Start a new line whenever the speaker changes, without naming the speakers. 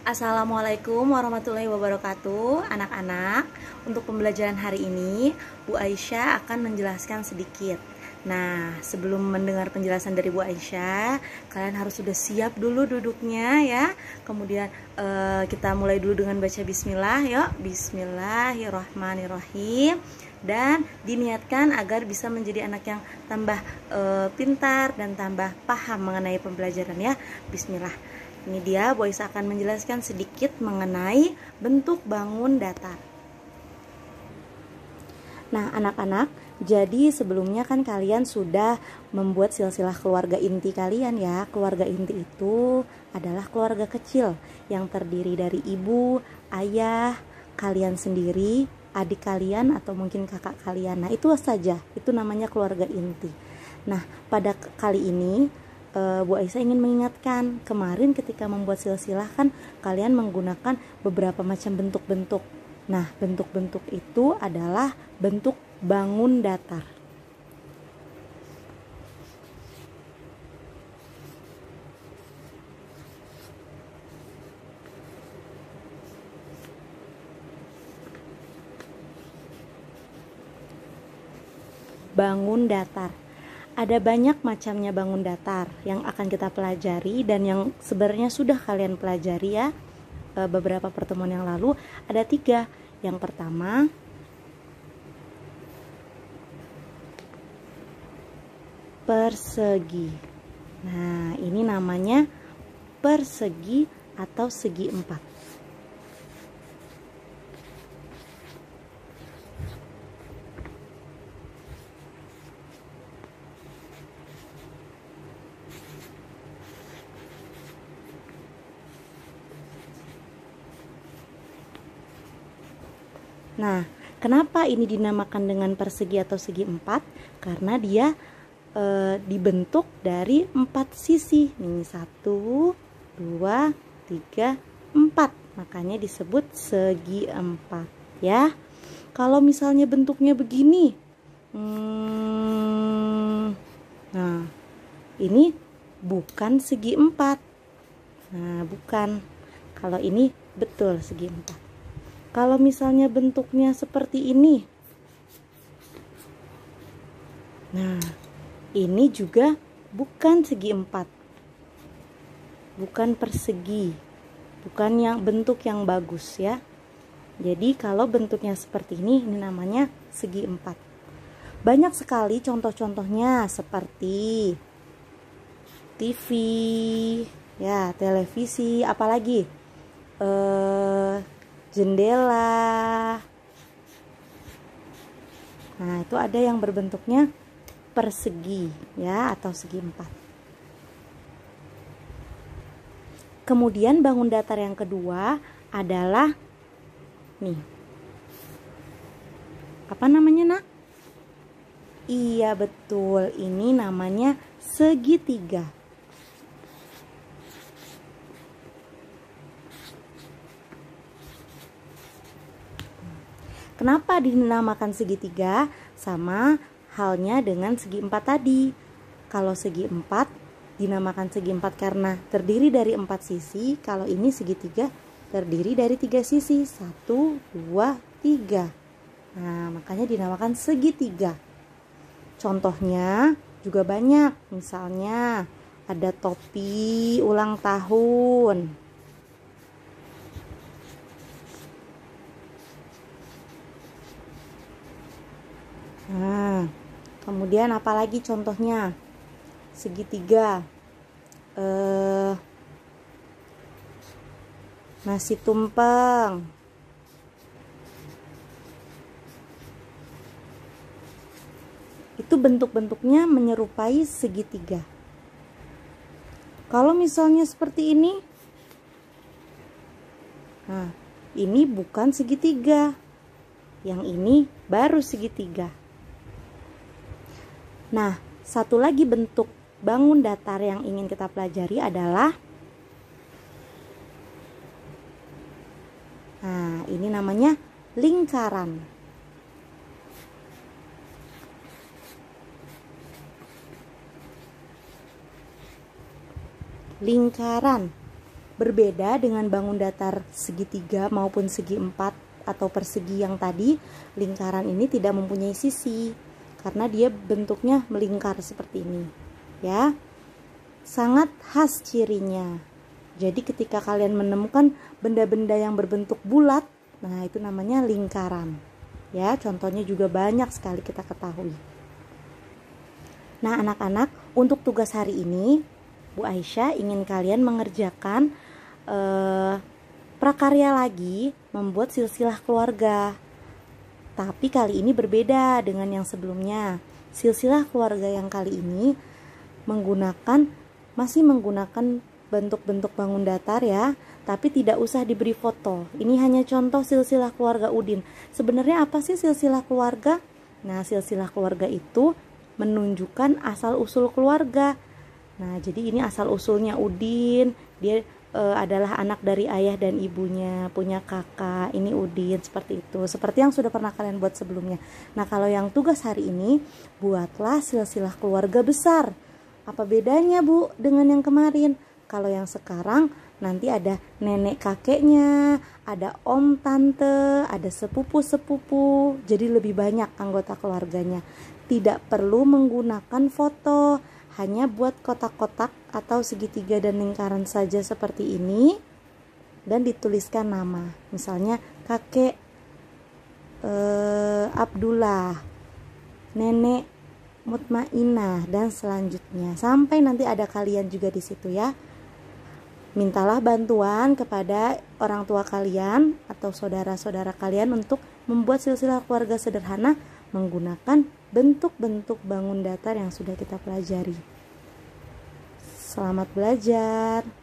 Assalamualaikum warahmatullahi wabarakatuh. Anak-anak, untuk pembelajaran hari ini Bu Aisyah akan menjelaskan sedikit. Nah, sebelum mendengar penjelasan dari Bu Aisyah, kalian harus sudah siap dulu duduknya ya. Kemudian kita mulai dulu dengan baca bismillah. Yuk, bismillahirrahmanirrahim. Dan diniatkan agar bisa menjadi anak yang tambah pintar dan tambah paham mengenai pembelajaran ya. Bismillah. Ini dia, Bu Aisyah akan menjelaskan sedikit mengenai bentuk bangun datar. Nah, anak-anak, jadi sebelumnya kan kalian sudah membuat silsilah keluarga inti kalian ya. Keluarga inti itu adalah keluarga kecil yang terdiri dari ibu, ayah, kalian sendiri, adik kalian atau mungkin kakak kalian. Nah, itu saja, itu namanya keluarga inti. Nah, pada kali ini Bu Aisyah ingin mengingatkan, kemarin ketika membuat silsilah kan kalian menggunakan beberapa macam bentuk-bentuk. Nah, bentuk-bentuk itu adalah bentuk bangun datar. Bangun datar. Ada banyak macamnya bangun datar yang akan kita pelajari dan yang sebenarnya sudah kalian pelajari ya. Beberapa pertemuan yang lalu ada 3. Yang pertama, persegi. Nah, ini namanya persegi atau segi 4. Nah, kenapa ini dinamakan dengan persegi atau segi 4? Karena dia dibentuk dari 4 sisi. Ini 1, 2, 3, 4. Makanya disebut segi 4 ya. Kalau misalnya bentuknya begini, nah ini bukan segi 4. Nah, bukan. Kalau ini betul segi 4. Kalau misalnya bentuknya seperti ini, nah ini juga bukan segi 4, bukan persegi, bukan yang bentuk yang bagus ya. Jadi kalau bentuknya seperti ini namanya segi 4. Banyak sekali contoh-contohnya seperti TV ya, televisi, apalagi jendela. Nah, itu ada yang berbentuknya persegi ya atau segi 4. Kemudian bangun datar yang kedua adalah nih. Apa namanya, Nak? Iya, betul. Ini namanya segitiga. Kenapa dinamakan segitiga? Sama halnya dengan segi 4 tadi. Kalau segi 4 dinamakan segi 4 karena terdiri dari 4 sisi. Kalau ini segitiga terdiri dari 3 sisi. 1, 2, 3. Nah, makanya dinamakan segitiga. Contohnya juga banyak. Misalnya ada topi ulang tahun. Nah, kemudian apalagi contohnya segitiga, nasi tumpeng, itu bentuk-bentuknya menyerupai segitiga. Kalau misalnya seperti ini, nah ini bukan segitiga, yang ini baru segitiga. Nah, satu lagi bentuk bangun datar yang ingin kita pelajari adalah, nah ini namanya lingkaran. Lingkaran. Berbeda dengan bangun datar segitiga maupun segi empat atau persegi yang tadi, lingkaran ini tidak mempunyai sisi karena dia bentuknya melingkar seperti ini ya. Sangat khas cirinya. Jadi ketika kalian menemukan benda-benda yang berbentuk bulat, nah itu namanya lingkaran ya. Contohnya juga banyak sekali kita ketahui. Nah anak-anak, untuk tugas hari ini Bu Aisyah ingin kalian mengerjakan prakarya lagi membuat silsilah keluarga. Tapi kali ini berbeda dengan yang sebelumnya. Silsilah keluarga yang kali ini masih menggunakan bentuk-bentuk bangun datar ya, tapi tidak usah diberi foto. Ini hanya contoh silsilah keluarga Udin. Sebenarnya apa sih silsilah keluarga? Nah, silsilah keluarga itu menunjukkan asal-usul keluarga. Nah, jadi ini asal-usulnya Udin. Dia adalah anak dari ayah dan ibunya, punya kakak, ini Udin, seperti itu. Seperti yang sudah pernah kalian buat sebelumnya. Nah, kalau yang tugas hari ini, buatlah silsilah keluarga besar. Apa bedanya Bu dengan yang kemarin? Kalau yang sekarang nanti ada nenek kakeknya, ada om tante, ada sepupu-sepupu, jadi lebih banyak anggota keluarganya. Tidak perlu menggunakan foto, hanya buat kotak-kotak atau segitiga dan lingkaran saja seperti ini dan dituliskan nama. Misalnya kakek Abdullah, nenek Mutmainah, dan selanjutnya sampai nanti ada kalian juga di situ ya. Mintalah bantuan kepada orang tua kalian atau saudara-saudara kalian untuk membuat silsilah keluarga sederhana menggunakan bentuk-bentuk bangun datar yang sudah kita pelajari. Selamat belajar.